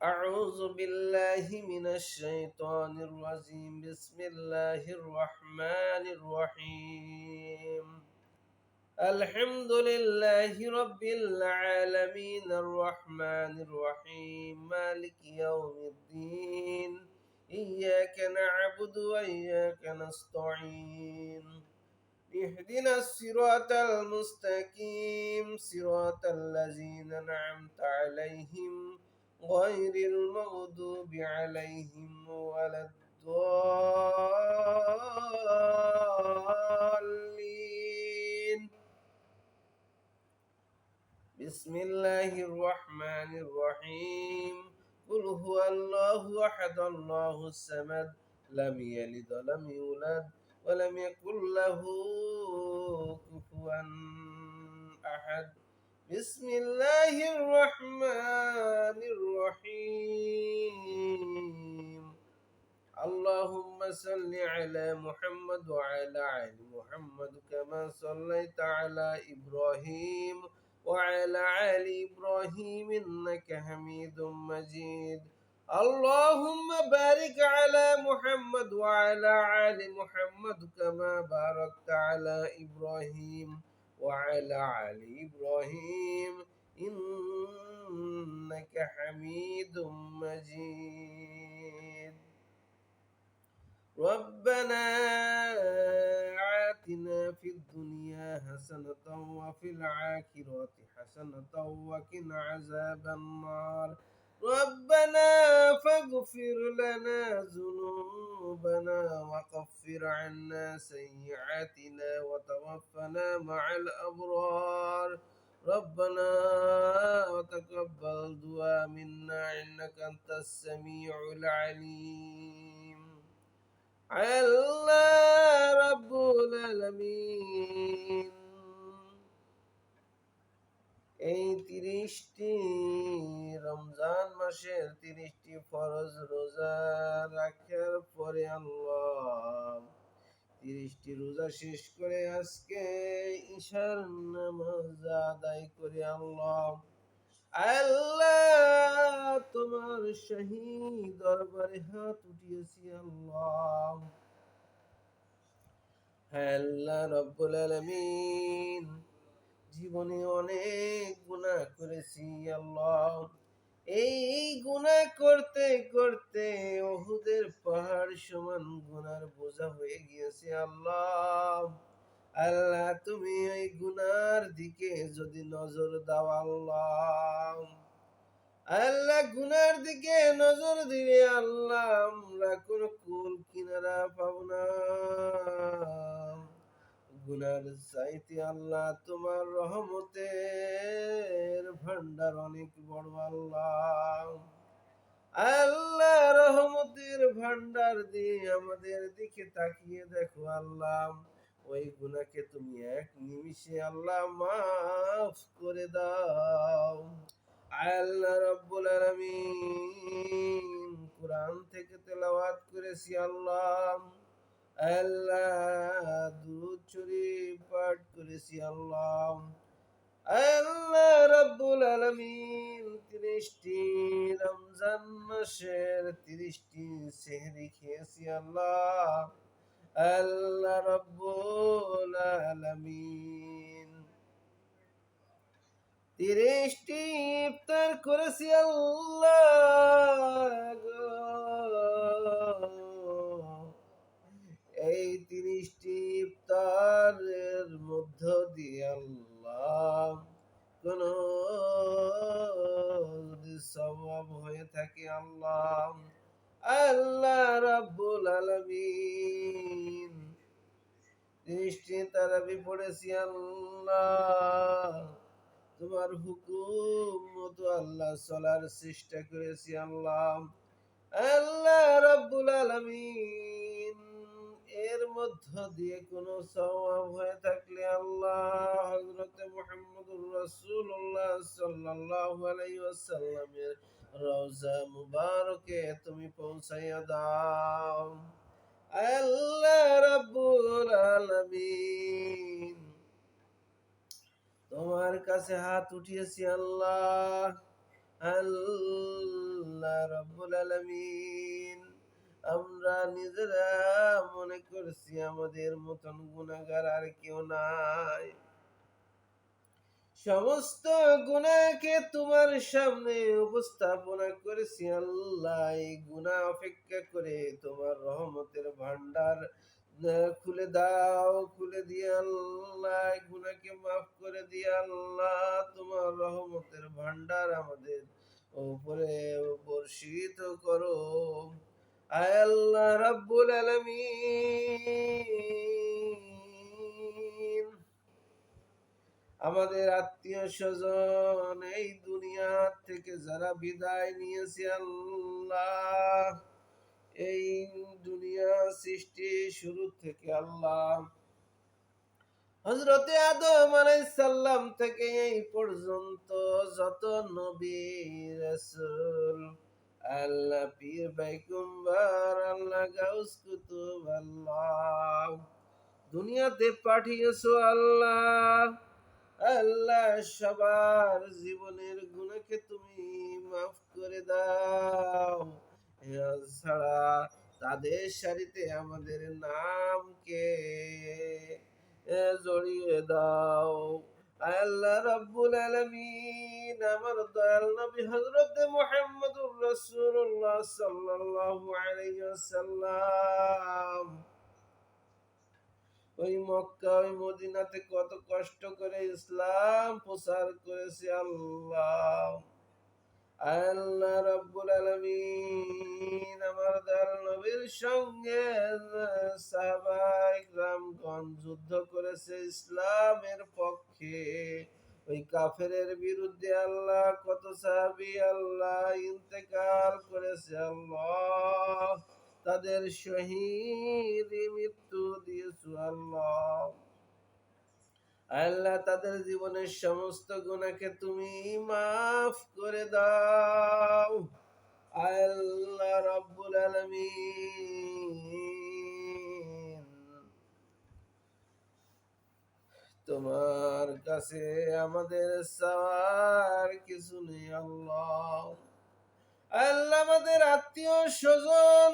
أعوذ بالله من الشيطان الرجيم. بسم الله الرحمن الرحيم. الحمد لله رب العالمين الرحمن الرحيم مالك يوم الدين. إياك نعبد وإياك نستعين. اهدنا الصراط المستقيم صراط الذين أنعمت عليهم غير المغضوب عليهم ولا الضالين. بسم الله الرحمن الرحيم. قل هو الله أحد الله الصمد لم يلد ولم يولد ولم يكن له كفوا أحد. بسم الله الرحمن الرحيم. اللهم صل على محمد وعلى آل محمد كما صليت على إبراهيم وعلى آل إبراهيم إنك حميد مجيد. اللهم بارك على محمد وعلى آل محمد كما باركت على إبراهيم وعلى آل إبراهيم إنك حميد مجيد. ربنا آتنا في الدنيا حسنة وفي الآخرة حسنة وقنا عذاب النار. ربنا فاغفر لنا ذنوبنا وكفر عنا سيئاتنا وتوفنا مع الأبرار. ربنا وتقبل دعاء منا إنك أنت السميع العليم. আল্লাহ রাব্বুল আলামিন এই ৩০টি রমজান মাসের ৩০টি ফরজ রোজা রাখার পরে আল্লাহ ৩০টি রোজা শেষ করে আজকে ঈশার নামাজ আদায় করে আল্লাহ আল্লাহ তোমার শাহী দরবারে হাত উঠিয়েছি আল্লাহ। হ্যাঁ আল্লাহ রব্বুল আলামিন, জীবনে অনেক গুনাহ করেছি আল্লাহ। এই গুনাহ করতে করতে উহুদের পাহাড় সমান গুনার বোঝা হয়ে গিয়েছে আল্লাহ। আল্লাহ তুমি ওই গুনার দিকে যদি নজর দাও আল্লাহ, আল্লাহ গুনার দিকে নজর দিলে আল্লাহ আমরা কোন কুল কিনারা পাব না। গুনার চাইতে আল্লাহ তোমার রহমতের ভান্ডার অনেক বড় আল্লাহ। আল্লাহ রহমতের ভান্ডার দিয়ে আমাদের দিকে তাকিয়ে দেখো আল্লাহ, ওই গুনাহকে তুমি এক নিমিষে আল্লাহ মাফ করে দাও। আল্লাহ রাব্বুল আলামিন, কুরআন থেকে তেলাওয়াত করেছি আল্লাহ। আল্লাহ দুরূদ শরীফ পাঠ করেছি আল্লাহ। আল্লাহ রাব্বুল আলামিন ৩০টি রমজান মাসের ৩০টি সেহরি খেয়েছি আল্লাহ। আল্লাহ রাব্বুল আলামিন ৩০টি ইফতার করেছি আল্লাহ গো। এই ৩০টি ইফতারের মধ্য দিয়ে আল্লাহ কোন যদি সওয়াব হয়ে থাকে আল্লাহ, আল্লাহ রাব্বুল আলামিন ৩০টি তারাবি পড়েছি আল্লাহ। তোমার হুকুম মতো আল্লাহ চলার চেষ্টা করেছি আল্লাহ। আল্লাহ রাব্বুল আলামিন এর মধ্য দিয়ে কোন সওয়াব হয়ে থাকলে আল্লাহ হযরত মুহাম্মদুর রাসূলুল্লাহ সাল্লাল্লাহু আলাইহি ওয়াসাল্লামের রওজা মুবারকে তুমি পৌঁছাইয়া দাও। আল্লাহ রাব্বুল আলামিন, তোমার কাছে হাত উঠিয়েছি আল্লাহ। আল্লাহ আল্লাহ রাব্বুল আলামিন, আমরা নিজেরা মনে করছি আমাদের মতন গুনাহগার আর কেউ নাই। সমস্ত গুনাহকে তোমার সামনে উপস্থাপনা করেছি আল্লাহ। এই গুনাহ অপেক্ষা করে তোমার রহমতের ভান্ডার খুলে দাও, খুলে দিয়ে আল্লাহ এই গুনাহকে মাফ করে দিয়ে আল্লাহ তোমার রহমতের ভান্ডার আমাদের উপরে বর্ষিত করো। আয় আল্লাহ রাব্বুল আলামিন, আমাদের আত্মীয় স্বজন এই দুনিয়া থেকে যারা বিদায় নিয়েছে আল্লাহ, এই দুনিয়া সৃষ্টি শুরু থেকে আল্লাহ হযরতে আদম আলাইহিস সালাম থেকে এই পর্যন্ত যত নবী রাসূল আল্লাহ পীর পয়গম্বর আল্লাহ গাউস কুতুব আল্লাহ দুনিয়াতে পাঠিয়েছো আল্লাহ। আল্লাহ সবার জীবনের গুনাহকে তুমি মাফ করে দাও। এছাড়া তাদের সারিতে আমাদের নামকে জড়িয়ে দাও। আল্লাহ রাব্বুল আলামিন, আমার দয়াল নবী হযরত মুহাম্মদুর রাসূলুল্লাহ সাল্লাল্লাহু আলাইহি ওয়াসাল্লাম ওই মক্কা ওই মদিনাতে কত কষ্ট করে ইসলাম প্রচার করেছে আল্লাহ। আল্লাহ রাব্বুল আলামিন, আমার দয়াল নবীর সঙ্গে সাহাবায়ে কিরামগণ যুদ্ধ করেছে ইসলামের পক্ষে। ওই কাফেরের বিরুদ্ধে আল্লাহ কত সাহাবী আল্লাহ ইন্তেকাল করেছে আল্লাহ, তাদের শহীদ মৃত্যু দিয়েছো আল্লাহ। আল্লাহ তাদের জীবনের সমস্ত গুনাহকে তুমি মাফ করে দাও। আল্লাহ রাব্বুল আলামিন, তোমার কাছে আমাদের চাওয়ার কিছু নেই আল্লাহ। আল্লাহ আমাদের আত্মীয় স্বজন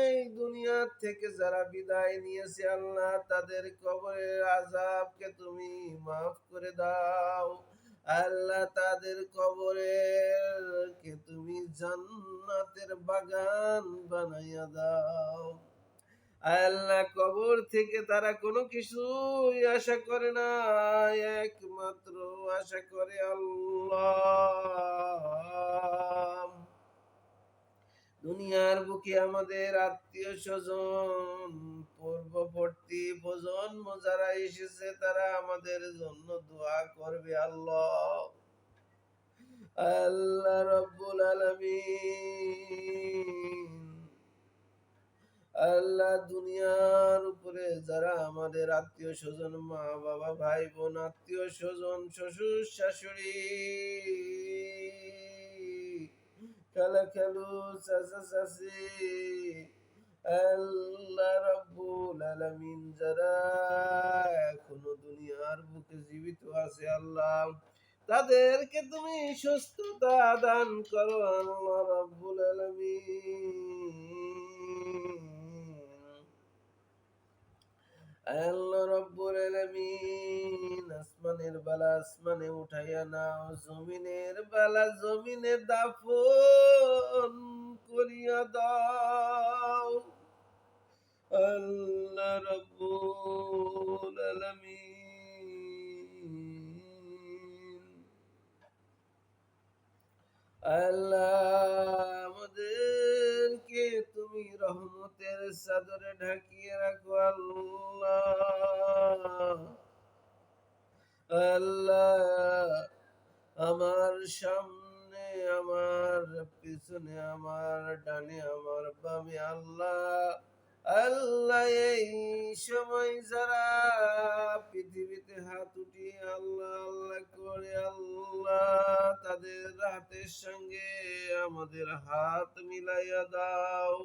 এই দুনিয়া থেকে যারা বিদায় নিয়েছে আল্লাহ, তাদের কবরের আযাবকে তুমি মাফ করে দাও। আল্লাহ তাদের কবরকে তুমি জান্নাতের বাগান বানাইয়া দাও। আল্লাহ কবর থেকে তারা কোনো কিছুই আশা করে না, একমাত্র আশা করে আল্লাহ। দুনিয়ার বুকে আমাদের আত্মীয় স্বজন পূর্ববর্তী প্রজন্ম যারা এসেছে তারা আমাদের জন্য দোয়া করবে আল্লাহ। আল্লাহ রাব্বুল আলামিন, আল্লাহ দুনিয়ার উপরে যারা আমাদের আত্মীয় স্বজন মা বাবা ভাই বোন আত্মীয় স্বজন শ্বশুর শাশুড়ি খালা খালু চাচা চাচি, আল্লাহ রাব্বুল আলামিন যারা এখনো দুনিয়ার বুকে জীবিত আছে আল্লাহ, তাদেরকে তুমি সুস্থতা দান করো আল্লাহ রাব্বুল আলামিন। আল্লাহ রাব্বুল আলামিন, আসমানের বালা আসমানে উঠাইয়া নাও, জমিনের বালা জমিনে দাফন করিয়া দাও। আল্লাহ রাব্বুল আলামিন, আল্লাহ আমাদেরকে তুমি রহমতের চাদরে ঢাকিয়ে রাখো আল্লাহ। আল্লাহ আমার সামনে আমার পিছনে আমার ডানে আমার বামে আল্লাহ, আল্লাহ এই সময় যারা পৃথিবীতে হাত উঠিয়ে আল্লাহ আল্লাহ করে আল্লাহ, তাদের হাতের সঙ্গে আমাদের হাত মিলাইয়া দাও।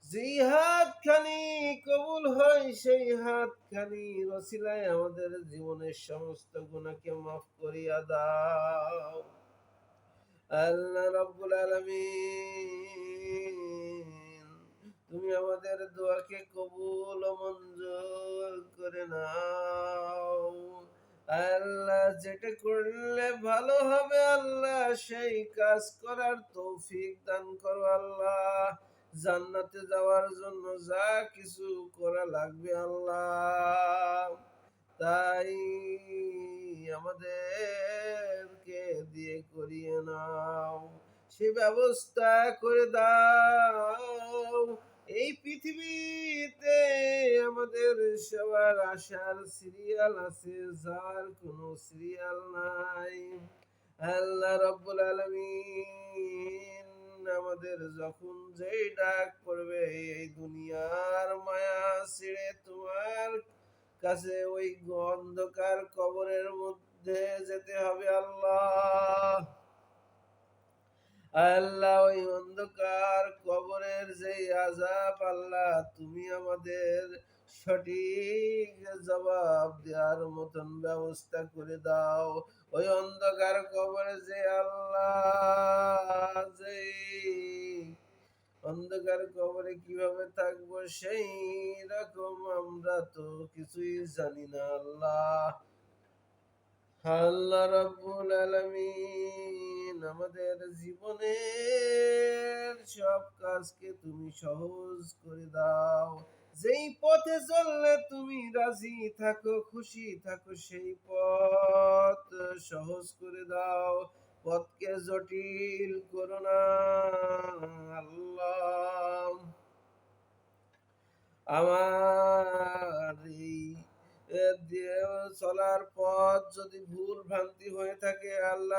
যেই হাতখানি কবুল হয় সেই হাতখানি ওসিলায় আমাদের জীবনের সমস্ত গুনাহকে মাফ করিয়া দাও। আল্লাহ রাব্বুল আলামিন, তুমি আমাদের দোয়াকে কবুল ও মঞ্জুর করে নাও। আল্লাহ, যেটা করলে ভালো হবে আল্লাহ, সেই কাজ করার তৌফিক দান করো আল্লাহ। জান্নাতে যাওয়ার জন্য যা কিছু করা লাগবে আল্লাহ, তাই আমাদেরকে দিয়ে করিয়ে নাও, সে ব্যবস্থা করে দাও। এই পৃথিবীতে আমাদের সবার আশার সিরিয়াল আছে, যার কোনো সিরিয়াল নাই। আল্লাহ রাব্বুল আলামিন, আমাদের যখন যেই ডাক পড়বে এই দুনিয়ার মায়া ছেড়ে তোমার কাছে ওই অন্ধকার কবরের মধ্যে যেতে হবে আল্লাহ। আল্লাহ, ওই অন্ধকার কবরের যে আযাব আল্লাহ, তুমি আমাদের সঠিক জবাব দেওয়ার মতন ব্যবস্থা করে দাও। ওই অন্ধকার কবরে যে আল্লাহ, যে অন্ধকার কবরে কিভাবে থাকবো সেই রকম আমরা তো কিছুই জানি না আল্লাহ। আল্লাহ রাব্বুল আলামিন, আমাদের জীবনের সব কাজকে তুমি সহজ করে দাও। যেই পথে চললে তুমি রাজি থাকো, খুশি থাকো, সেই পথ সহজ করে দাও। পথকে জটিল করো না আল্লাহ। আমার এই দিয়ে চলার পথ যদি ভুল ভ্রান্তি হয়ে থাকে আল্লাহ,